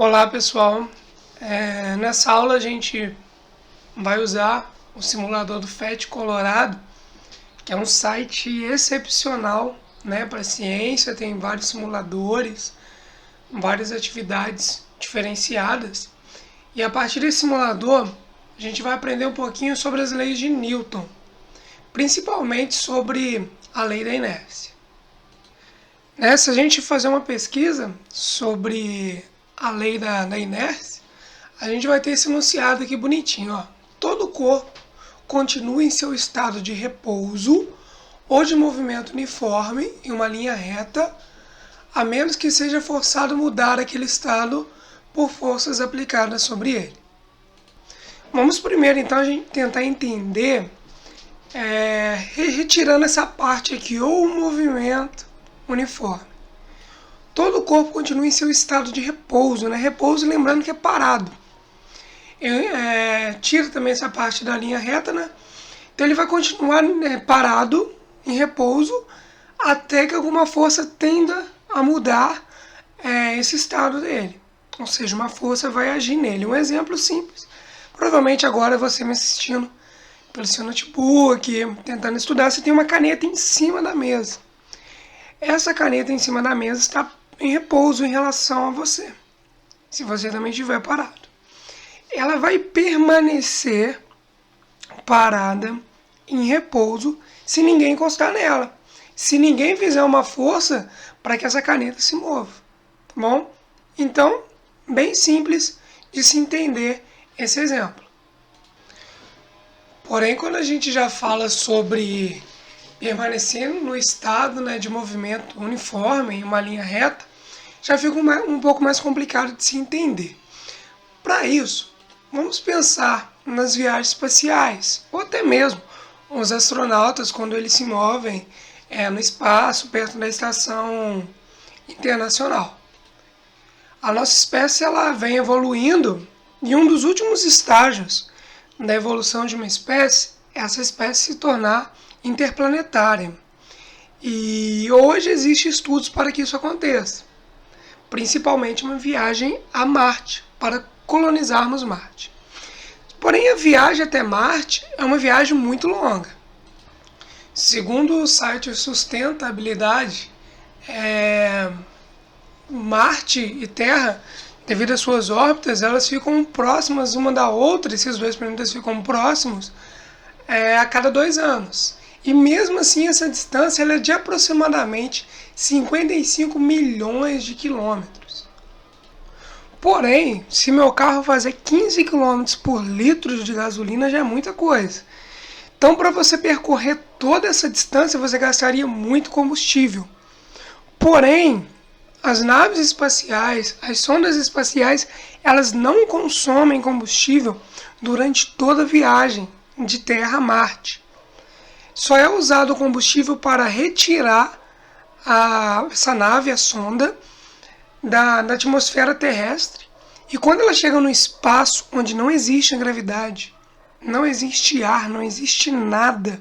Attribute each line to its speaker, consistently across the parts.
Speaker 1: Olá pessoal, nessa aula a gente vai usar o simulador do FET Colorado, que é um site excepcional, né, para ciência. Tem vários simuladores, várias atividades diferenciadas, e a partir desse simulador a gente vai aprender um pouquinho sobre as leis de Newton, principalmente sobre a lei da inércia. Se a gente fazer uma pesquisa sobre a lei da inércia, a gente vai ter esse enunciado aqui bonitinho, ó. Todo corpo continua em seu estado de repouso ou de movimento uniforme em uma linha reta, a menos que seja forçado a mudar aquele estado por forças aplicadas sobre ele. Vamos primeiro então a gente tentar entender, retirando essa parte aqui, ou o movimento uniforme. Todo o corpo continua em seu estado de repouso, né? Repouso, lembrando que é parado. Tira também essa parte da linha reta, né? Então ele vai continuar parado, em repouso, até que alguma força tenda a mudar esse estado dele. Ou seja, uma força vai agir nele. Um exemplo simples. Provavelmente agora você me assistindo pelo seu notebook, tentando estudar, você tem uma caneta em cima da mesa. Essa caneta em cima da mesa está em repouso em relação a você, se você também estiver parado. Ela vai permanecer parada, em repouso, se ninguém encostar nela. Se ninguém fizer uma força para que essa caneta se mova. Tá bom? Então, bem simples de se entender esse exemplo. Porém, quando a gente já fala sobre permanecer no estado, né, de movimento uniforme, em uma linha reta, já fica um pouco mais complicado de se entender. Para isso, vamos pensar nas viagens espaciais, ou até mesmo os astronautas quando eles se movem no espaço, perto da estação internacional. A nossa espécie ela vem evoluindo, e um dos últimos estágios da evolução de uma espécie é essa espécie se tornar interplanetária. E hoje existem estudos para que isso aconteça, principalmente uma viagem a Marte, para colonizarmos Marte. Porém, a viagem até Marte é uma viagem muito longa. Segundo o site Sustentabilidade, Marte e Terra, devido às suas órbitas, elas ficam próximas uma da outra, esses dois planetas ficam próximos a cada 2 anos. E mesmo assim, essa distância ela é de aproximadamente 55 milhões de quilômetros. Porém, se meu carro fazer 15 km por litro de gasolina, já é muita coisa. Então, para você percorrer toda essa distância, você gastaria muito combustível. Porém, as naves espaciais, as sondas espaciais, elas não consomem combustível durante toda a viagem de Terra a Marte. Só é usado o combustível para retirar essa nave, a sonda, da atmosfera terrestre. E quando ela chega no espaço onde não existe a gravidade, não existe ar, não existe nada,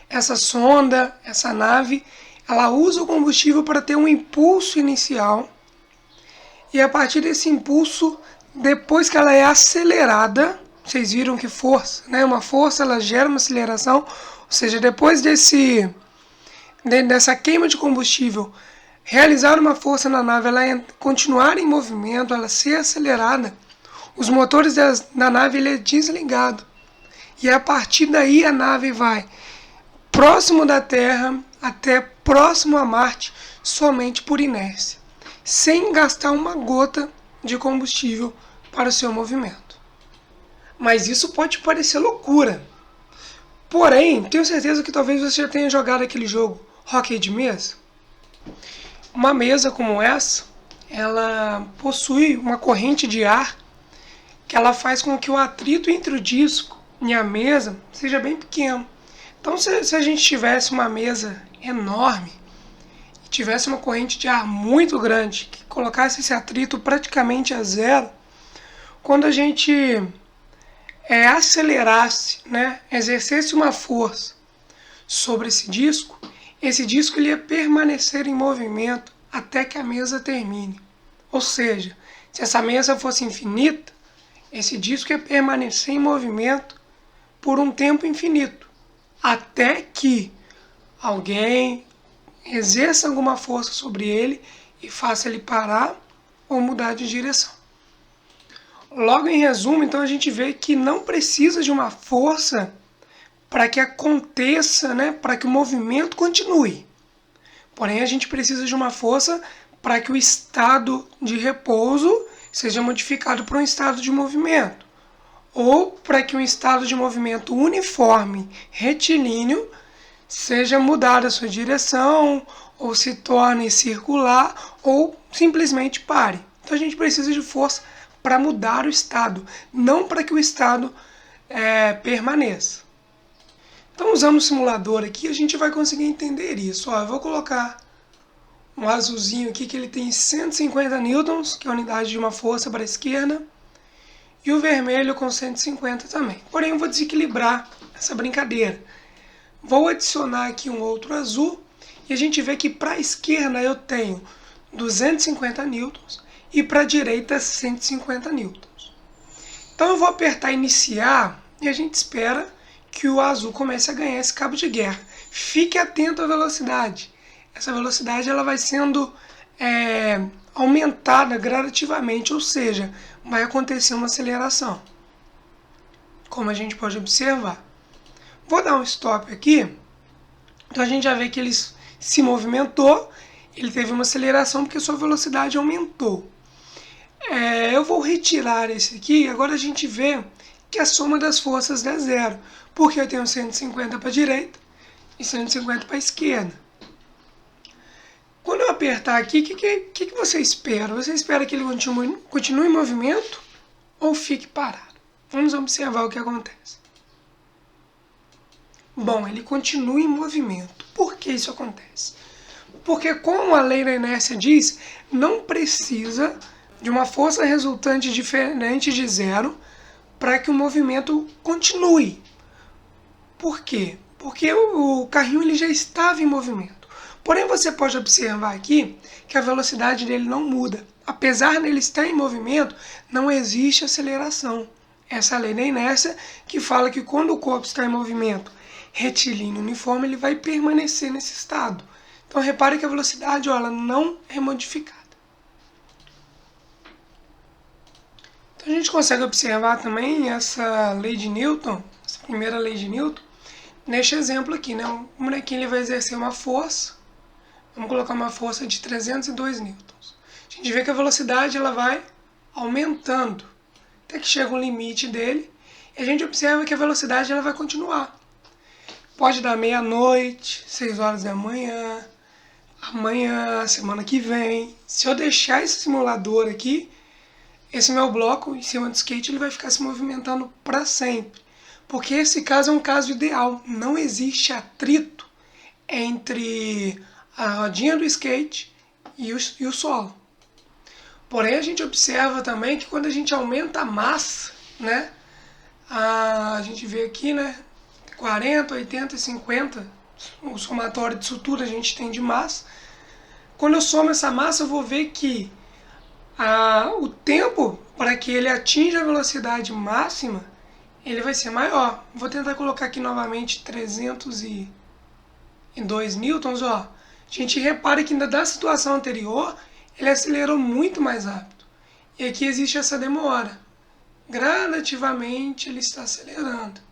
Speaker 1: essa sonda, essa nave, ela usa o combustível para ter um impulso inicial. E a partir desse impulso, depois que ela é acelerada, vocês viram que força, né? Uma força ela gera uma aceleração, ou seja, depois dessa queima de combustível, realizar uma força na nave, ela continuar em movimento, ela ser acelerada, os motores da nave ele é desligado. E a partir daí a nave vai próximo da Terra até próximo a Marte somente por inércia, sem gastar uma gota de combustível para o seu movimento. Mas isso pode parecer loucura. Porém, tenho certeza que talvez você já tenha jogado aquele jogo hóquei de mesa. Uma mesa como essa, ela possui uma corrente de ar que ela faz com que o atrito entre o disco e a mesa seja bem pequeno. Então, se a gente tivesse uma mesa enorme e tivesse uma corrente de ar muito grande que colocasse esse atrito praticamente a zero, quando a gente acelerasse, né, exercesse uma força sobre esse disco ele ia permanecer em movimento até que a mesa termine. Ou seja, se essa mesa fosse infinita, esse disco ia permanecer em movimento por um tempo infinito, até que alguém exerça alguma força sobre ele e faça ele parar ou mudar de direção. Logo, em resumo, então a gente vê que não precisa de uma força para que aconteça, né, para que o movimento continue. Porém, a gente precisa de uma força para que o estado de repouso seja modificado para um estado de movimento, ou para que um estado de movimento uniforme, retilíneo, seja mudado a sua direção, ou se torne circular, ou simplesmente pare. Então a gente precisa de força para mudar o estado, não para que o estado permaneça. Então, usando o simulador aqui, a gente vai conseguir entender isso. Ó, eu vou colocar um azulzinho aqui que ele tem 150 newtons, que é a unidade de uma força para a esquerda, e o vermelho com 150 também. Porém, eu vou desequilibrar essa brincadeira. Vou adicionar aqui um outro azul, e a gente vê que para a esquerda eu tenho 250 newtons e para a direita 150 newtons. Então eu vou apertar iniciar e a gente espera que o azul comece a ganhar esse cabo de guerra. Fique atento à velocidade. Essa velocidade ela vai sendo aumentada gradativamente, ou seja, vai acontecer uma aceleração, como a gente pode observar. Vou dar um stop aqui, então a gente já vê que ele se movimentou, ele teve uma aceleração porque sua velocidade aumentou. Eu vou retirar esse aqui, agora a gente vê que a soma das forças dá zero, porque eu tenho 150 para a direita e 150 para a esquerda. Quando eu apertar aqui, o que você espera? Você espera que ele continue em movimento ou fique parado? Vamos observar o que acontece. Bom, ele continua em movimento. Por que isso acontece? Porque, como a lei da inércia diz, não precisa de uma força resultante diferente de zero para que o movimento continue. Por quê? Porque o carrinho ele já estava em movimento. Porém, você pode observar aqui que a velocidade dele não muda. Apesar dele estar em movimento, não existe aceleração. Essa é a lei da inércia que fala que quando o corpo está em movimento retilíneo uniforme, ele vai permanecer nesse estado. Então, repare que a velocidade ela não é modificada. Então, a gente consegue observar também essa lei de Newton, essa primeira lei de Newton, neste exemplo aqui, né? O bonequinho ele vai exercer uma força, vamos colocar uma força de 302 newtons. A gente vê que a velocidade ela vai aumentando, até que chega um limite dele, e a gente observa que a velocidade ela vai continuar. Pode dar meia-noite, 6 horas da manhã, amanhã, semana que vem. Se eu deixar esse simulador aqui, esse meu bloco em cima do skate ele vai ficar se movimentando para sempre. Porque esse caso é um caso ideal. Não existe atrito entre a rodinha do skate e o solo. Porém, a gente observa também que quando a gente aumenta a massa, né, a gente vê aqui, né, 40, 80 e 50, o somatório disso tudo a gente tem de massa. Quando eu somo essa massa, eu vou ver que o tempo para que ele atinja a velocidade máxima, ele vai ser maior. Vou tentar colocar aqui novamente 302 newtons. Ó. A gente repara que ainda da situação anterior, ele acelerou muito mais rápido. E aqui existe essa demora. Gradativamente ele está acelerando.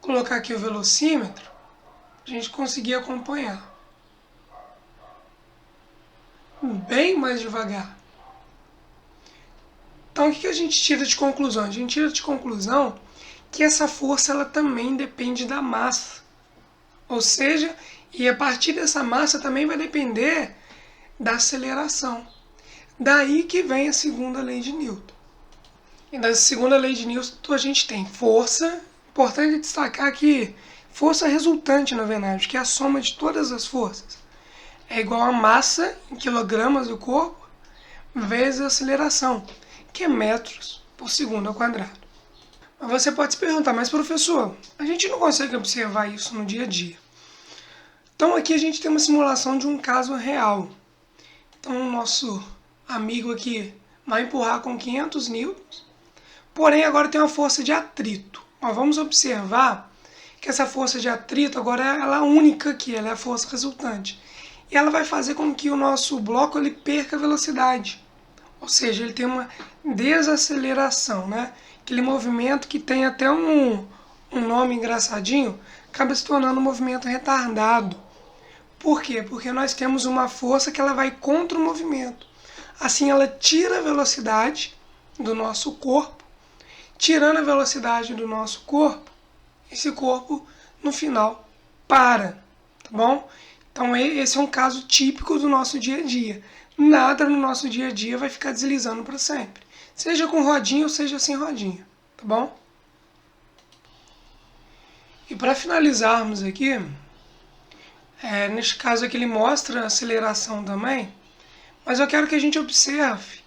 Speaker 1: Vou colocar aqui o velocímetro, para a gente conseguir acompanhar. Bem mais devagar. Então, o que a gente tira de conclusão? A gente tira de conclusão que essa força ela também depende da massa. Ou seja, e a partir dessa massa também vai depender da aceleração. Daí que vem a segunda lei de Newton. E da segunda lei de Newton a gente tem força. Importante destacar que força resultante, na verdade, que é a soma de todas as forças. É igual a massa em quilogramas do corpo vezes a aceleração, que é metros por segundo ao quadrado. Mas você pode se perguntar, mas professor, a gente não consegue observar isso no dia a dia. Então aqui a gente tem uma simulação de um caso real. Então o nosso amigo aqui vai empurrar com 500 newtons, porém agora tem uma força de atrito. Ó, vamos observar que essa força de atrito agora ela é única aqui, ela é a força resultante. E ela vai fazer com que o nosso bloco ele perca velocidade. Ou seja, ele tem uma desaceleração, né? Aquele movimento que tem até um nome engraçadinho, acaba se tornando um movimento retardado. Por quê? Porque nós temos uma força que ela vai contra o movimento. Assim, ela tira a velocidade do nosso corpo. Tirando a velocidade do nosso corpo, esse corpo, no final, para. Tá bom? Então, esse é um caso típico do nosso dia a dia. Nada no nosso dia a dia vai ficar deslizando para sempre. Seja com rodinha ou seja sem rodinha. Tá bom? E para finalizarmos aqui, neste caso aqui ele mostra a aceleração também, mas eu quero que a gente observe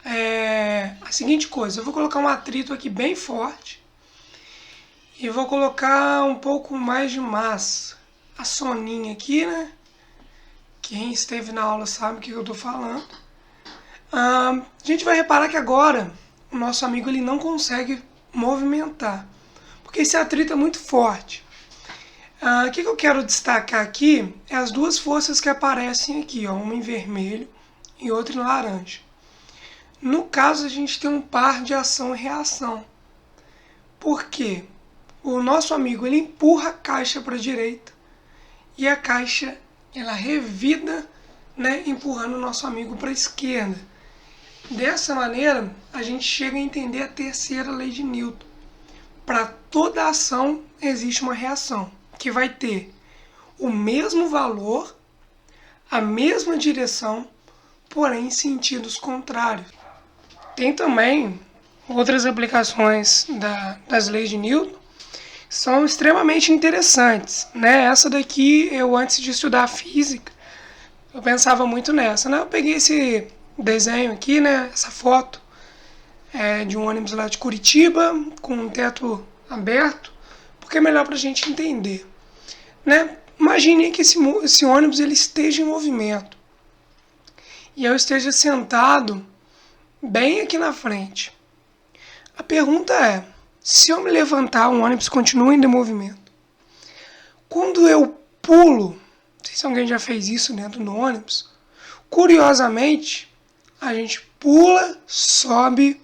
Speaker 1: a seguinte coisa. Eu vou colocar um atrito aqui bem forte e vou colocar um pouco mais de massa. A soninha aqui, né? Quem esteve na aula sabe o que eu estou falando. A gente vai reparar que agora o nosso amigo ele não consegue movimentar, porque esse atrito é muito forte. O que eu quero destacar aqui é as duas forças que aparecem aqui, ó, uma em vermelho e outra em laranja. No caso, a gente tem um par de ação e reação. Por quê? O nosso amigo ele empurra a caixa para a direita e a caixa ela revida, né, empurrando o nosso amigo para a esquerda. Dessa maneira, a gente chega a entender a terceira lei de Newton. Para toda ação existe uma reação, que vai ter o mesmo valor, a mesma direção, porém em sentidos contrários. Tem também outras aplicações das leis de Newton que são extremamente interessantes, né? Essa daqui, eu antes de estudar física, eu pensava muito nessa, né? Eu peguei esse desenho aqui, né? Essa foto de um ônibus lá de Curitiba, com um teto aberto, porque é melhor para a gente entender, né? Imagine que esse ônibus ele esteja em movimento e eu esteja sentado bem aqui na frente. A pergunta é, se eu me levantar, o ônibus continua indo em movimento. Quando eu pulo, não sei se alguém já fez isso dentro do ônibus, curiosamente, a gente pula, sobe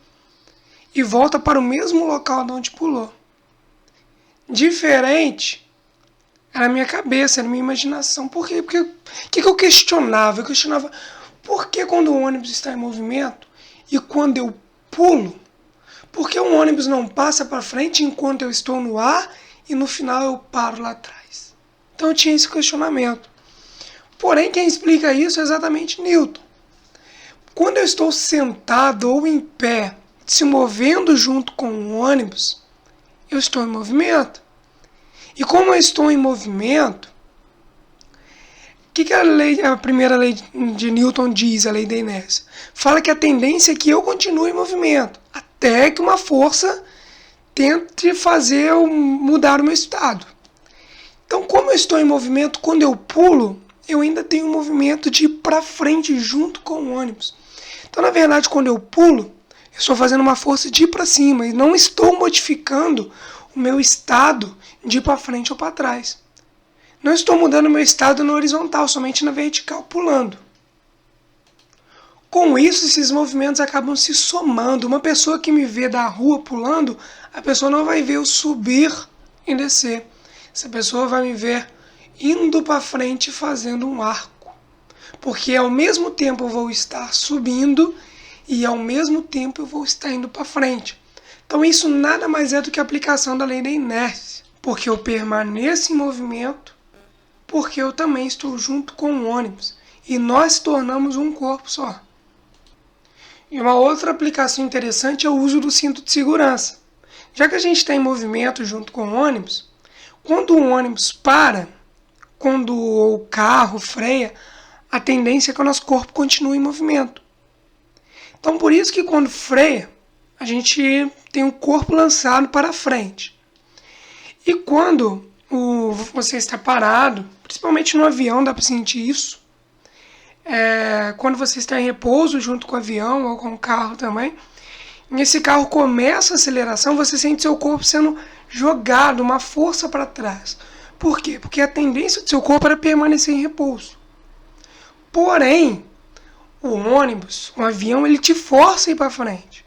Speaker 1: e volta para o mesmo local de onde pulou. Diferente era a minha cabeça, era a minha imaginação. Por quê? Porque o que eu questionava? Eu questionava por que quando o ônibus está em movimento e quando eu pulo, por que o ônibus não passa para frente enquanto eu estou no ar e no final eu paro lá atrás? Então eu tinha esse questionamento. Porém, quem explica isso é exatamente Newton. Quando eu estou sentado ou em pé, se movendo junto com o ônibus, eu estou em movimento. E como eu estou em movimento, o que a primeira lei de Newton diz, a lei da inércia? Fala que a tendência é que eu continue em movimento, até que uma força tente fazer eu mudar o meu estado. Então, como eu estou em movimento, quando eu pulo, eu ainda tenho um movimento de ir para frente junto com o ônibus. Então, na verdade, quando eu pulo, eu estou fazendo uma força de ir para cima e não estou modificando o meu estado de ir para frente ou para trás. Não estou mudando o meu estado na horizontal, somente na vertical, pulando. Com isso, esses movimentos acabam se somando. Uma pessoa que me vê da rua pulando, a pessoa não vai ver eu subir e descer. Essa pessoa vai me ver indo para frente fazendo um arco. Porque ao mesmo tempo eu vou estar subindo e ao mesmo tempo eu vou estar indo para frente. Então isso nada mais é do que a aplicação da lei da inércia. Porque eu permaneço em movimento, porque eu também estou junto com o ônibus. E nós tornamos um corpo só. E uma outra aplicação interessante é o uso do cinto de segurança. Já que a gente está em movimento junto com o ônibus, quando o ônibus para, quando o carro freia, a tendência é que o nosso corpo continue em movimento. Então por isso que quando freia, a gente tem o corpo lançado para frente. E quando você está parado, principalmente no avião dá para sentir isso, quando você está em repouso junto com o avião ou com o carro também, e esse carro começa a aceleração, você sente seu corpo sendo jogado, uma força para trás. Por quê? Porque a tendência do seu corpo era permanecer em repouso. Porém, o ônibus, o avião, ele te força a ir para frente.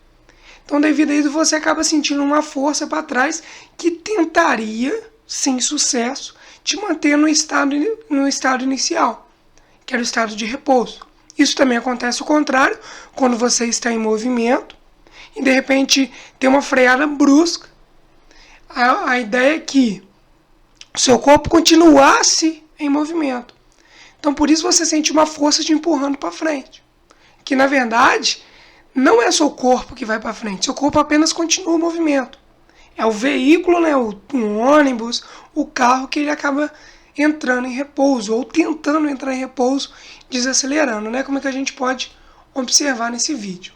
Speaker 1: Então, devido a isso, você acaba sentindo uma força para trás que tentaria, sem sucesso, te manter no estado inicial, que era o estado de repouso. Isso também acontece o contrário, quando você está em movimento e de repente tem uma freada brusca. A ideia é que o seu corpo continuasse em movimento. Então por isso você sente uma força te empurrando para frente. Que na verdade não é seu corpo que vai para frente, seu corpo apenas continua o movimento. É o veículo, né, o ônibus, o carro que ele acaba entrando em repouso ou tentando entrar em repouso, desacelerando, né? Como é que a gente pode observar nesse vídeo.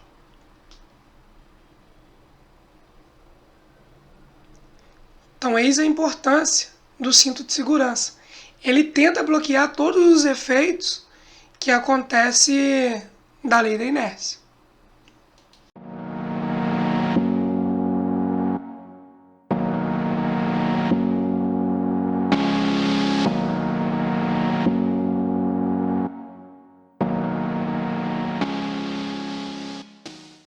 Speaker 1: Então, eis a importância do cinto de segurança. Ele tenta bloquear todos os efeitos que acontecem da lei da inércia.